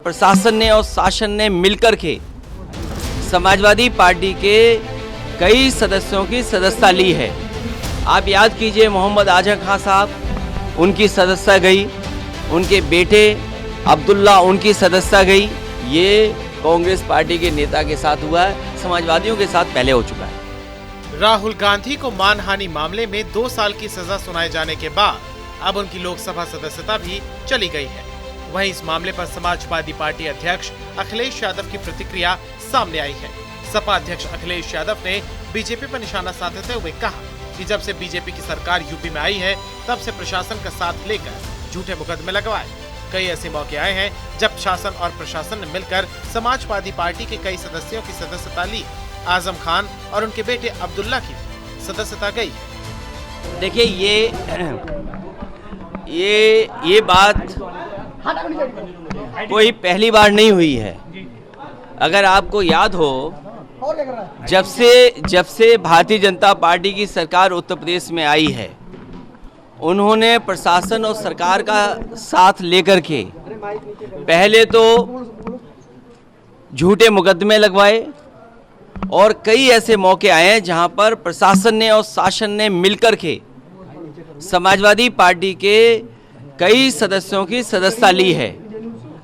प्रशासन ने और शासन ने मिलकर के समाजवादी पार्टी के कई सदस्यों की सदस्यता ली है। आप याद कीजिए, मोहम्मद आजम खान साहब, उनकी सदस्यता गई, उनके बेटे अब्दुल्ला, उनकी सदस्यता गई। ये कांग्रेस पार्टी के नेता के साथ हुआ है, समाजवादियों के साथ पहले हो चुका है। राहुल गांधी को मानहानि मामले में 2 साल की सजा सुनाए जाने के बाद अब उनकी लोकसभा सदस्यता भी चली गई है। वहीं इस मामले पर समाजवादी पार्टी अध्यक्ष अखिलेश यादव की प्रतिक्रिया सामने आई है। सपा अध्यक्ष अखिलेश यादव ने बीजेपी पर निशाना साधते हुए कहा कि जब से बीजेपी की सरकार यूपी में आई है, तब से प्रशासन का साथ लेकर झूठे मुकदमे लगवाए। कई ऐसे मौके आए हैं जब शासन और प्रशासन ने मिलकर समाजवादी पार्टी के कई सदस्यों की सदस्यता ली। आजम खान और उनके बेटे अब्दुल्ला की सदस्यता गई। देखिए, ये बात कोई पहली बार नहीं हुई है। अगर आपको याद हो, जब से भारतीय जनता पार्टी की सरकार उत्तर प्रदेश में आई है, उन्होंने प्रशासन और सरकार का साथ लेकर के पहले तो झूठे मुकदमे लगवाए और कई ऐसे मौके आए हैं जहां पर प्रशासन ने और शासन ने मिलकर के समाजवादी पार्टी के कई सदस्यों की सदस्यता ली है।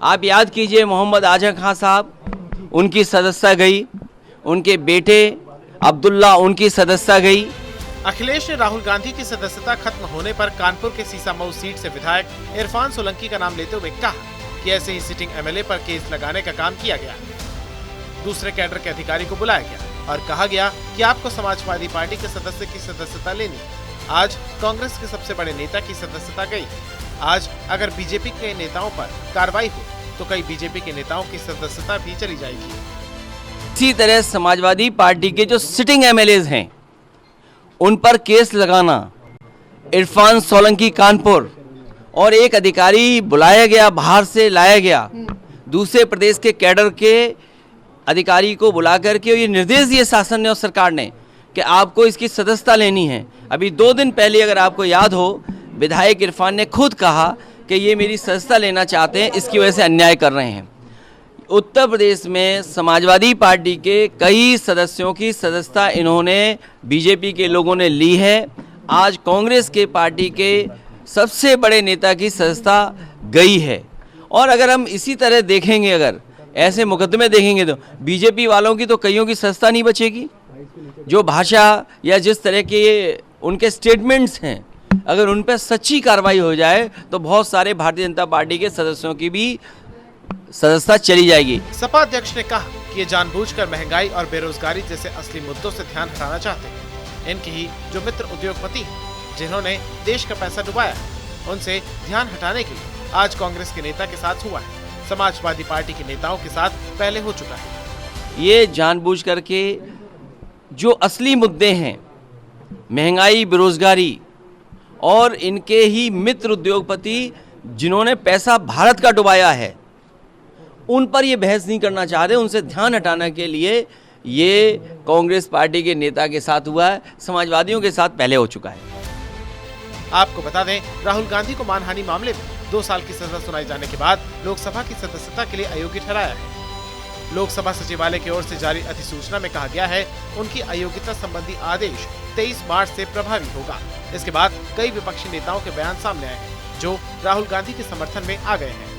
आप याद कीजिए, मोहम्मद आजम खान साहब, उनकी सदस्यता गई, उनके बेटे अब्दुल्ला, उनकी सदस्यता गई। अखिलेश ने राहुल गांधी की सदस्यता खत्म होने पर कानपुर के सीसामऊ सीट से विधायक इरफान सोलंकी का नाम लेते हुए कहा कि ऐसे ही सिटिंग एमएलए पर केस लगाने का काम किया गया। दूसरे कैडर के अधिकारी को बुलाया गया और कहा गया कि आपको समाजवादी पार्टी के सदस्य की सदस्यता लेनी। आज कांग्रेस के सबसे बड़े नेता की सदस्यता गई। आज अगर बीजेपी के नेताओं पर कार्रवाई हो तो कई बीजेपी के नेताओं की सदस्यता भी चली जाएगी। इसी तरह समाजवादी पार्टी के जो सिटिंग एमएलएज हैं, उन पर केस लगाना, इरफान सोलंकी कानपुर और एक अधिकारी बुलाया गया, बाहर से लाया गया, दूसरे प्रदेश के कैडर के अधिकारी को बुला करके ये निर्देश दिए शासन ने और सरकार ने कि आपको इसकी सदस्यता लेनी है। अभी 2 दिन पहले, अगर आपको याद हो, विधायक इरफान ने खुद कहा कि ये मेरी सदस्यता लेना चाहते हैं, इसकी वजह से अन्याय कर रहे हैं। उत्तर प्रदेश में समाजवादी पार्टी के कई सदस्यों की सदस्यता इन्होंने, बीजेपी के लोगों ने ली है। आज कांग्रेस के पार्टी के सबसे बड़े नेता की सदस्यता गई है। और अगर हम इसी तरह देखेंगे, अगर ऐसे मुकदमे देखेंगे, तो बीजेपी वालों की तो कईयों की सदस्यता नहीं बचेगी। जो भाषा या जिस तरह के उनके स्टेटमेंट्स हैं, अगर उन पर सच्ची कार्रवाई हो जाए तो बहुत सारे भारतीय जनता पार्टी के सदस्यों की भी सदस्यता चली जाएगी। सपा अध्यक्ष ने कहा कि ये जानबूझकर महंगाई और बेरोजगारी जैसे असली मुद्दों से ध्यान हटाना चाहते हैं। इनके ही जो मित्र उद्योगपति हैं, जिन्होंने देश का पैसा डुबाया, उनसे ध्यान हटाने के लिए आज कांग्रेस के नेता के साथ हुआ है। समाजवादी पार्टी के नेताओं के साथ पहले हो चुका है। ये जानबूझ करके जो असली मुद्दे हैं, महंगाई, बेरोजगारी और इनके ही मित्र उद्योगपति जिन्होंने पैसा भारत का डुबाया है, उन पर ये बहस नहीं करना चाह रहे। उनसे ध्यान हटाने के लिए ये कांग्रेस पार्टी के नेता के साथ हुआ है, समाजवादियों के साथ पहले हो चुका है। आपको बता दें, राहुल गांधी को मानहानि मामले में 2 साल की सजा सुनाई जाने के बाद लोकसभा की सदस्यता के लिए अयोग्य ठहराया है। लोकसभा सचिवालय की ओर से जारी अधिसूचना में कहा गया है, उनकी अयोग्यता संबंधी आदेश 23 मार्च से प्रभावी होगा। इसके बाद कई विपक्षी नेताओं के बयान सामने आए हैं जो राहुल गांधी के समर्थन में आ गए हैं।